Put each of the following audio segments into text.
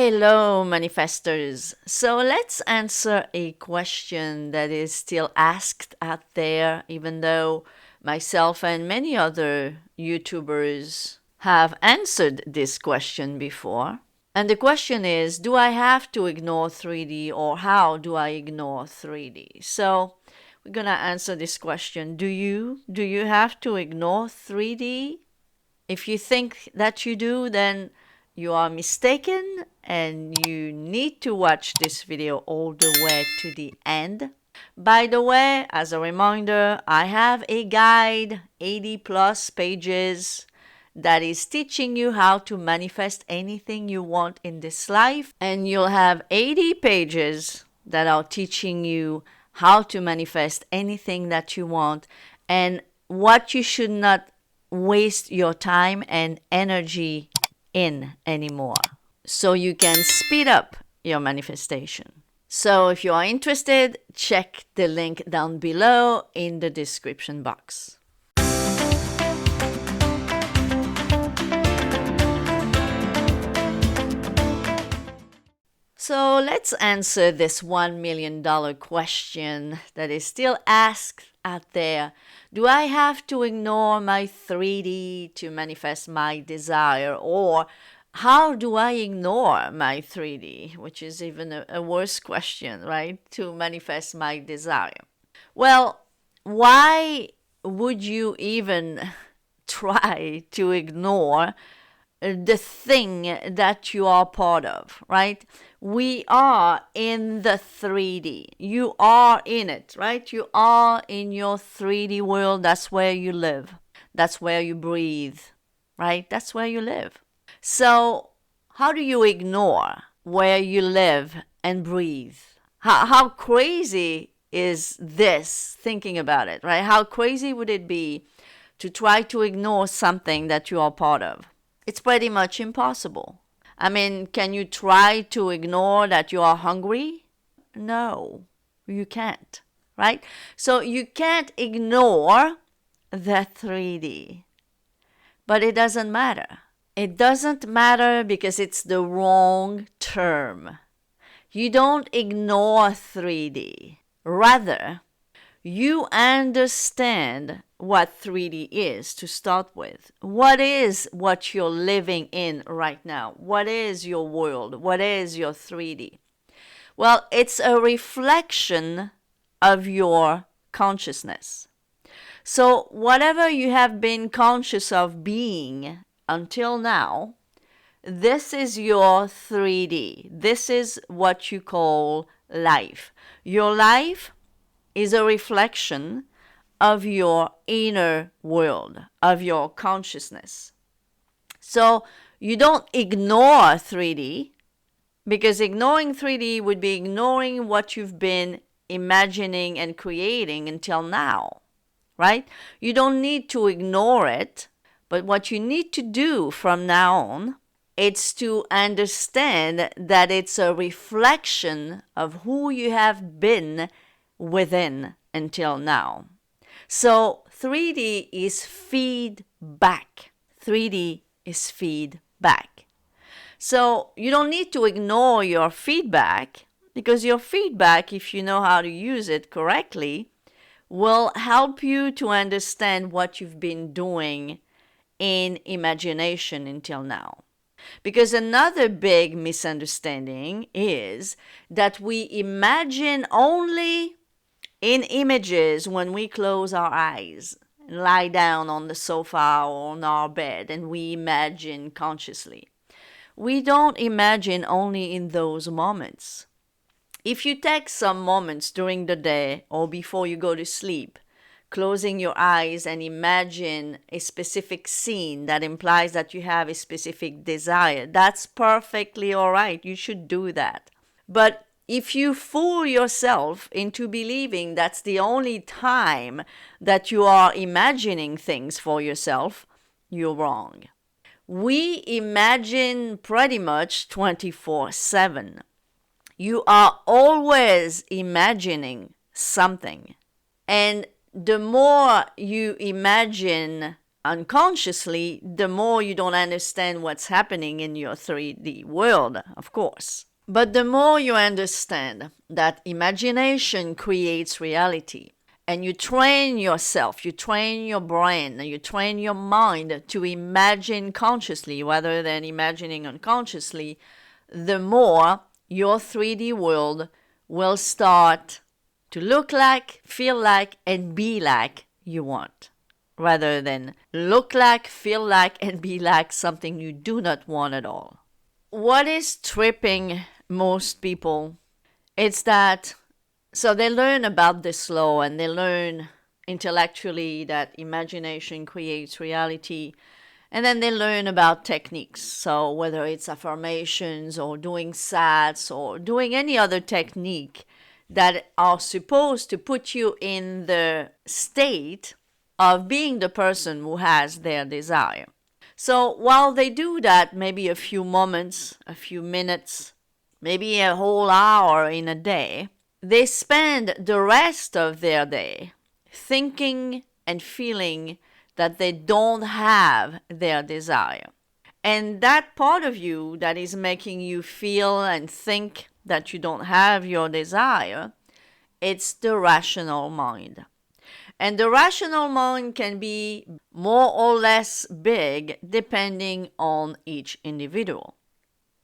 Hello, manifestors. So let's answer a question that is still asked out there, even though myself and many other YouTubers have answered this question before. And the question is, do I have to ignore 3D, or how do I ignore 3D? So we're going to answer this question. Do you have to ignore 3D? If you think that you do, then you are mistaken and you need to watch this video all the way to the end. By the way, as a reminder, I have a guide, 80 plus pages, that is teaching you how to manifest anything you want in this life. And you'll have 80 pages that are teaching you how to manifest anything that you want and what you should not waste your time and energy in anymore, so you can speed up your manifestation. So if you are interested, check the link down below in the description box. So let's answer this $1 million question that is still asked out there. Do I have to ignore my 3D to manifest my desire? Or how do I ignore my 3D? Which is even a worse question, right? To manifest my desire. Well, why would you even try to ignore the thing that you are part of, right? We are in the 3D. You are in it, right? You are in your 3D world. That's where you live. That's where you breathe, right? That's where you live. So how do you ignore where you live and breathe? How crazy is this, thinking about it, right? How crazy would it be to try to ignore something that you are part of? It's pretty much impossible. I mean, can you try to ignore that you are hungry? No, you can't, right? So you can't ignore the 3D. But it doesn't matter. It doesn't matter because it's the wrong term. You don't ignore 3D. Rather, you understand what 3D is to start with. What is what you're living in right now? What is your world? What is your 3D? Well, it's a reflection of your consciousness. So whatever you have been conscious of being until now, this is your 3D. This is what you call life. Your life is a reflection of your inner world, of your consciousness. So you don't ignore 3D, because ignoring 3D would be ignoring what you've been imagining and creating until now, right? You don't need to ignore it, but what you need to do from now on, it's to understand that it's a reflection of who you have been within until now. So 3D is feedback. 3D is feedback. So you don't need to ignore your feedback, because your feedback, if you know how to use it correctly, will help you to understand what you've been doing in imagination until now. Because another big misunderstanding is that we imagine only in images when we close our eyes and lie down on the sofa or on our bed, and we imagine consciously. We don't imagine only in those moments. If you take some moments during the day or before you go to sleep, closing your eyes and imagine a specific scene that implies that you have a specific desire, that's perfectly all right. You should do that. But if you fool yourself into believing that's the only time that you are imagining things for yourself, you're wrong. We imagine pretty much 24/7. You are always imagining something. And the more you imagine unconsciously, the more you don't understand what's happening in your 3D world, of course. But the more you understand that imagination creates reality, and you train yourself, you train your brain, you train your mind to imagine consciously rather than imagining unconsciously, the more your 3D world will start to look like, feel like, and be like you want, rather than look like, feel like, and be like something you do not want at all. What is tripping most people? It's that, so they learn about this law and they learn intellectually that imagination creates reality. And then they learn about techniques. So whether it's affirmations or doing sats or doing any other technique that are supposed to put you in the state of being the person who has their desire. So while they do that, maybe a few moments, a few minutes, maybe a whole hour in a day, they spend the rest of their day thinking and feeling that they don't have their desire. And that part of you that is making you feel and think that you don't have your desire, it's the rational mind. And the rational mind can be more or less big depending on each individual.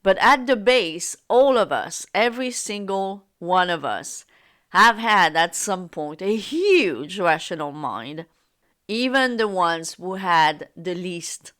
But at the base, all of us, every single one of us, have had at some point a huge rational mind. Even the ones who had the least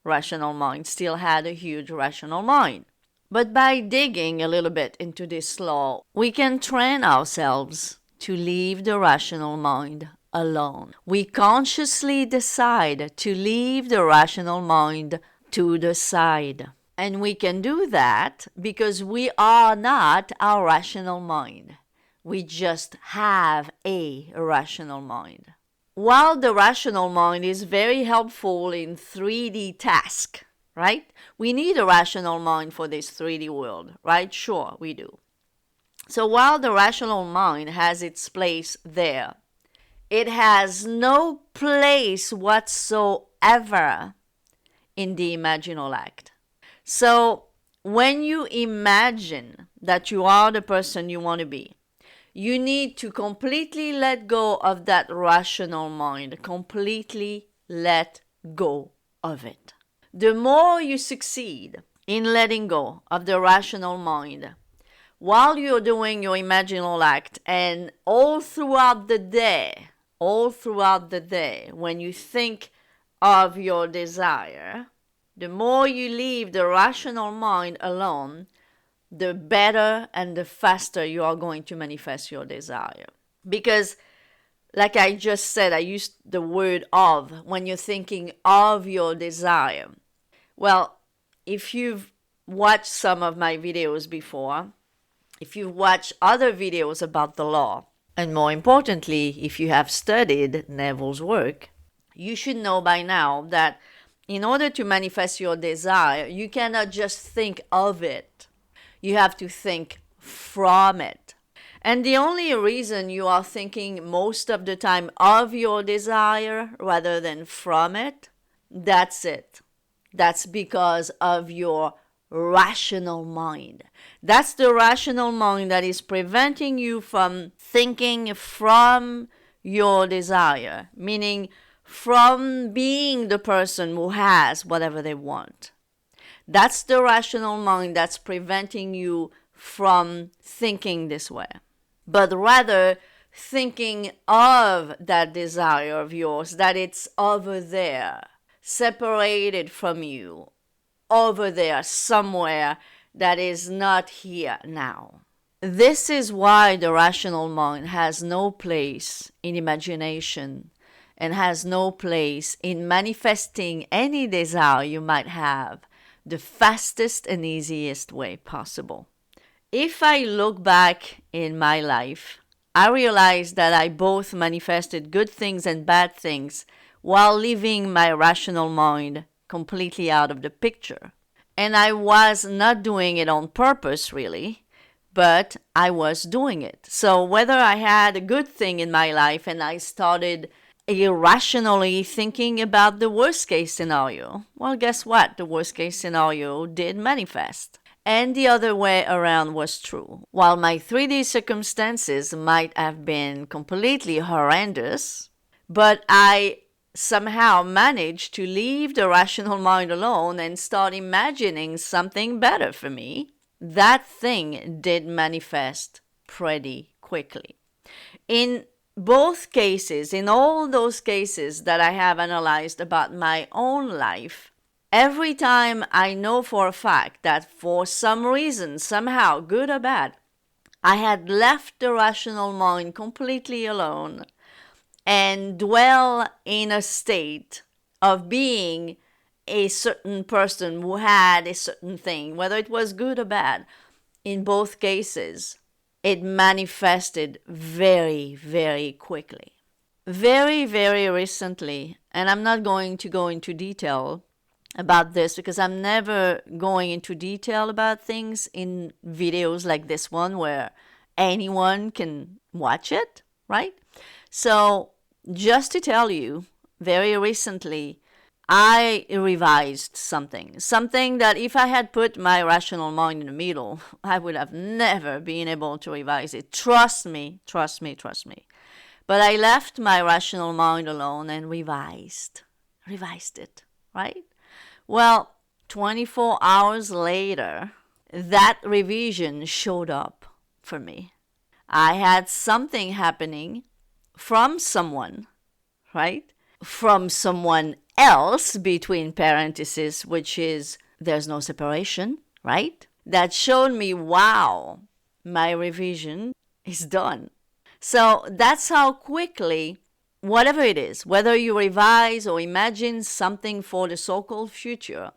rational mind still had a huge rational mind. But by digging a little bit into this law, we can train ourselves to leave the rational mind alone. We consciously decide to leave the rational mind to the side. And we can do that because we are not our rational mind. We just have a rational mind. While the rational mind is very helpful in 3D tasks, right? We need a rational mind for this 3D world, right? Sure, we do. So while the rational mind has its place there, it has no place whatsoever in the imaginal act. So when you imagine that you are the person you want to be, you need to completely let go of that rational mind, completely let go of it. The more you succeed in letting go of the rational mind, while you're doing your imaginal act and all throughout the day, when you think of your desire, the more you leave the rational mind alone, the better and the faster you are going to manifest your desire. Because, like I just said, I used the word of when you're thinking of your desire. Well, if you've watched some of my videos before, if you've watched other videos about the law, and more importantly, if you have studied Neville's work, you should know by now that in order to manifest your desire, you cannot just think of it. You have to think from it. And the only reason you are thinking most of the time of your desire rather than from it, that's it. That's because of your rational mind. That's the rational mind that is preventing you from thinking from your desire, meaning from being the person who has whatever they want. That's the rational mind that's preventing you from thinking this way, but rather thinking of that desire of yours, that it's over there, separated from you, over there somewhere that is not here now. This is why the rational mind has no place in imagination and has no place in manifesting any desire you might have the fastest and easiest way possible. If I look back in my life, I realize that I both manifested good things and bad things while leaving my rational mind completely out of the picture. And I was not doing it on purpose, really, but I was doing it. So whether I had a good thing in my life and I started irrationally thinking about the worst case scenario. Well, guess what? The worst case scenario did manifest. And the other way around was true. While my 3D circumstances might have been completely horrendous, but I somehow managed to leave the rational mind alone and start imagining something better for me, that thing did manifest pretty quickly. In both cases, in all those cases that I have analyzed about my own life, every time I know for a fact that for some reason, somehow, good or bad, I had left the rational mind completely alone and dwell in a state of being a certain person who had a certain thing, whether it was good or bad, in both cases, it manifested very, very quickly. Very, very recently, and I'm not going to go into detail about this because I'm never going into detail about things in videos like this one where anyone can watch it, right? So just to tell you, very recently, I revised something that if I had put my rational mind in the middle, I would have never been able to revise it. Trust me, trust me, trust me. But I left my rational mind alone and revised it, right? Well, 24 hours later, that revision showed up for me. I had something happening from someone, right? From someone else, between parentheses, which is there's no separation, right? That showed me, wow, my revision is done. So that's how quickly, whatever it is, whether you revise or imagine something for the so-called future,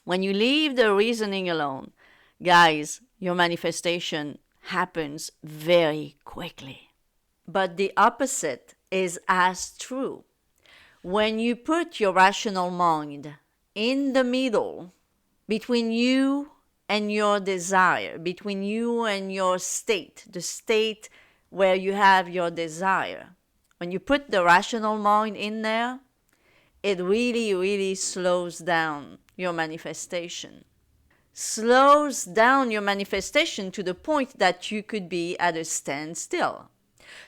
when you leave the reasoning alone, guys, your manifestation happens very quickly. But the opposite is as true. When you put your rational mind in the middle between you and your desire, between you and your state, the state where you have your desire, when you put the rational mind in there, it really, really slows down your manifestation. Slows down your manifestation to the point that you could be at a standstill.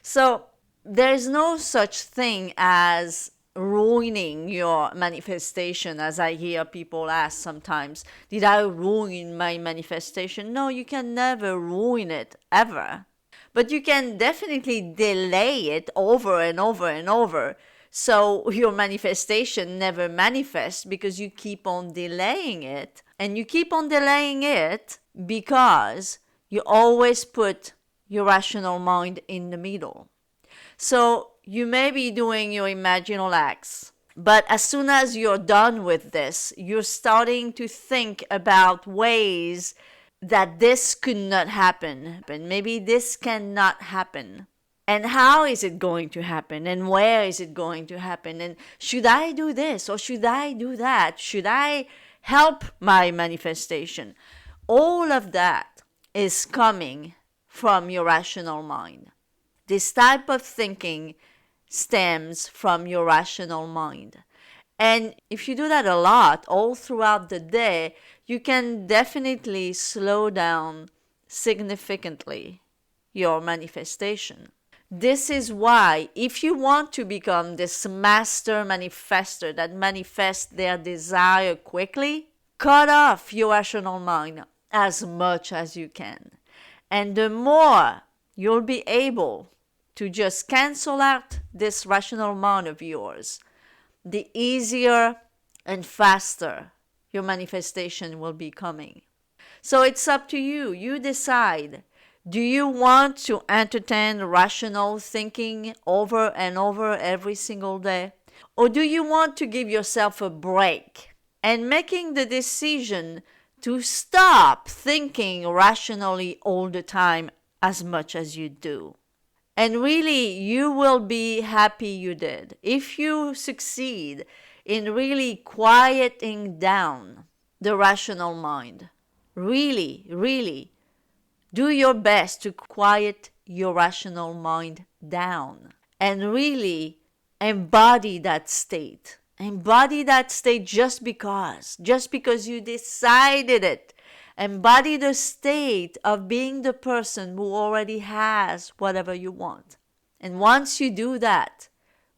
So there's no such thing as ruining your manifestation, as I hear people ask sometimes. Did I ruin my manifestation? No, you can never ruin it, ever. But you can definitely delay it over and over and over. So your manifestation never manifests because you keep on delaying it. And you keep on delaying it because you always put your rational mind in the middle. So you may be doing your imaginal acts, but as soon as you're done with this, you're starting to think about ways that this could not happen, but maybe this cannot happen. And how is it going to happen? And where is it going to happen? And should I do this or should I do that? Should I help my manifestation? All of that is coming from your rational mind. This type of thinking stems from your rational mind. And if you do that a lot, all throughout the day, you can definitely slow down significantly your manifestation. This is why, if you want to become this master manifester that manifests their desire quickly, cut off your rational mind as much as you can. And the more you'll be able to just cancel out this rational mind of yours, the easier and faster your manifestation will be coming. So it's up to you. You decide. Do you want to entertain rational thinking over and over every single day? Or do you want to give yourself a break and making the decision to stop thinking rationally all the time as much as you do? And really, you will be happy you did. If you succeed in really quieting down the rational mind, really, really do your best to quiet your rational mind down and really embody that state. Embody that state just because you decided it. Embody the state of being the person who already has whatever you want. And once you do that,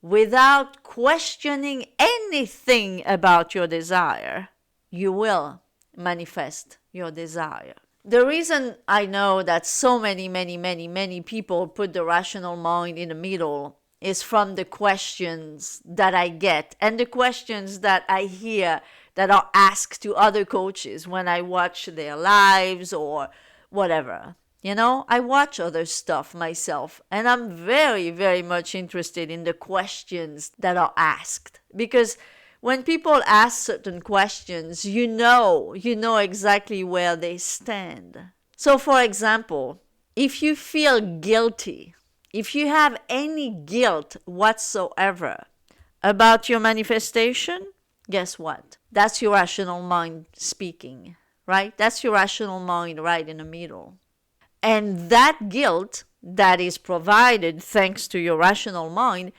without questioning anything about your desire, you will manifest your desire. The reason I know that so many people put the rational mind in the middle is from the questions that I get and the questions that I hear that are asked to other coaches when I watch their lives or whatever. You know, I watch other stuff myself, and I'm very much interested in the questions that are asked. Because when people ask certain questions, you know exactly where they stand. So, for example, if you feel guilty, if you have any guilt whatsoever about your manifestation, guess what? That's your rational mind speaking, right? That's your rational mind right in the middle. And that guilt that is provided thanks to your rational mind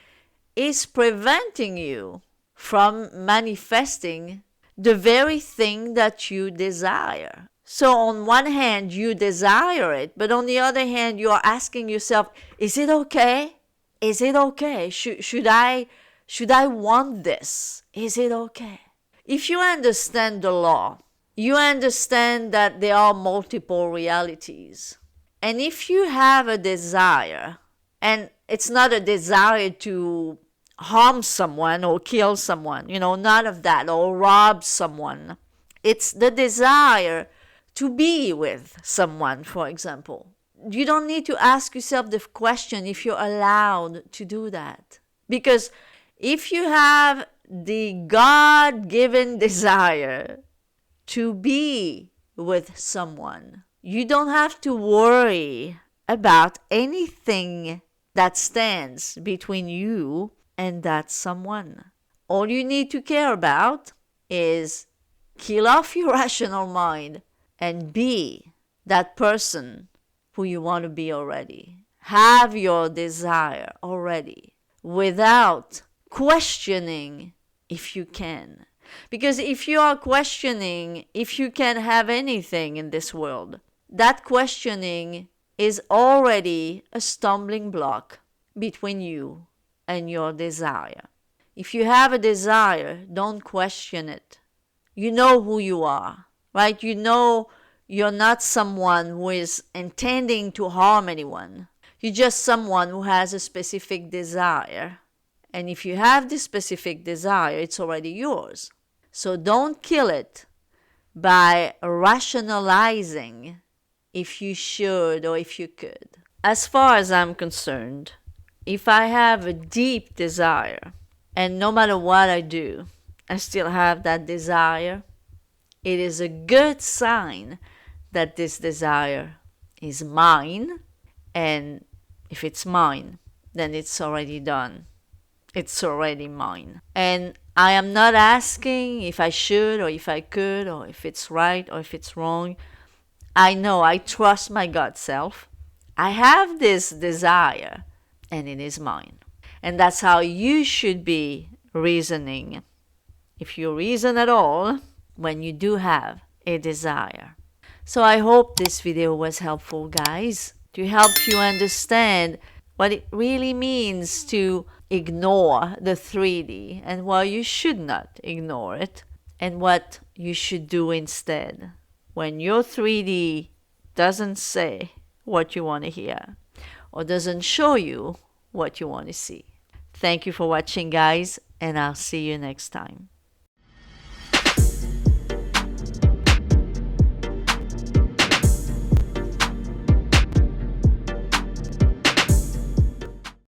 is preventing you from manifesting the very thing that you desire. So on one hand, you desire it, but on the other hand, you are asking yourself, is it okay? Is it okay? Should I want this? Is it okay? If you understand the law, you understand that there are multiple realities. And if you have a desire, and it's not a desire to harm someone or kill someone, none of that, or rob someone. It's the desire to be with someone, for example. You don't need to ask yourself the question if you're allowed to do that. Because if you have the God-given desire to be with someone, you don't have to worry about anything that stands between you and that someone. All you need to care about is kill off your rational mind and be that person who you want to be already. Have your desire already without questioning if you can. Because if you are questioning if you can have anything in this world, that questioning is already a stumbling block between you and your desire. If you have a desire, don't question it. You know who you are, right? You know you're not someone who is intending to harm anyone. You're just someone who has a specific desire. And if you have this specific desire, it's already yours. So don't kill it by rationalizing if you should or if you could. As far as I'm concerned, if I have a deep desire, and no matter what I do, I still have that desire, it is a good sign that this desire is mine. And if it's mine, then it's already done. It's already mine. And I am not asking if I should or if I could or if it's right or if it's wrong. I know, I trust my God self. I have this desire and it is mine. And that's how you should be reasoning, if you reason at all, when you do have a desire. So I hope this video was helpful, guys, to help you understand what it really means to ignore the 3D and why you should not ignore it and what you should do instead when your 3D doesn't say what you want to hear or doesn't show you what you want to see. Thank you for watching, guys, and I'll see you next time.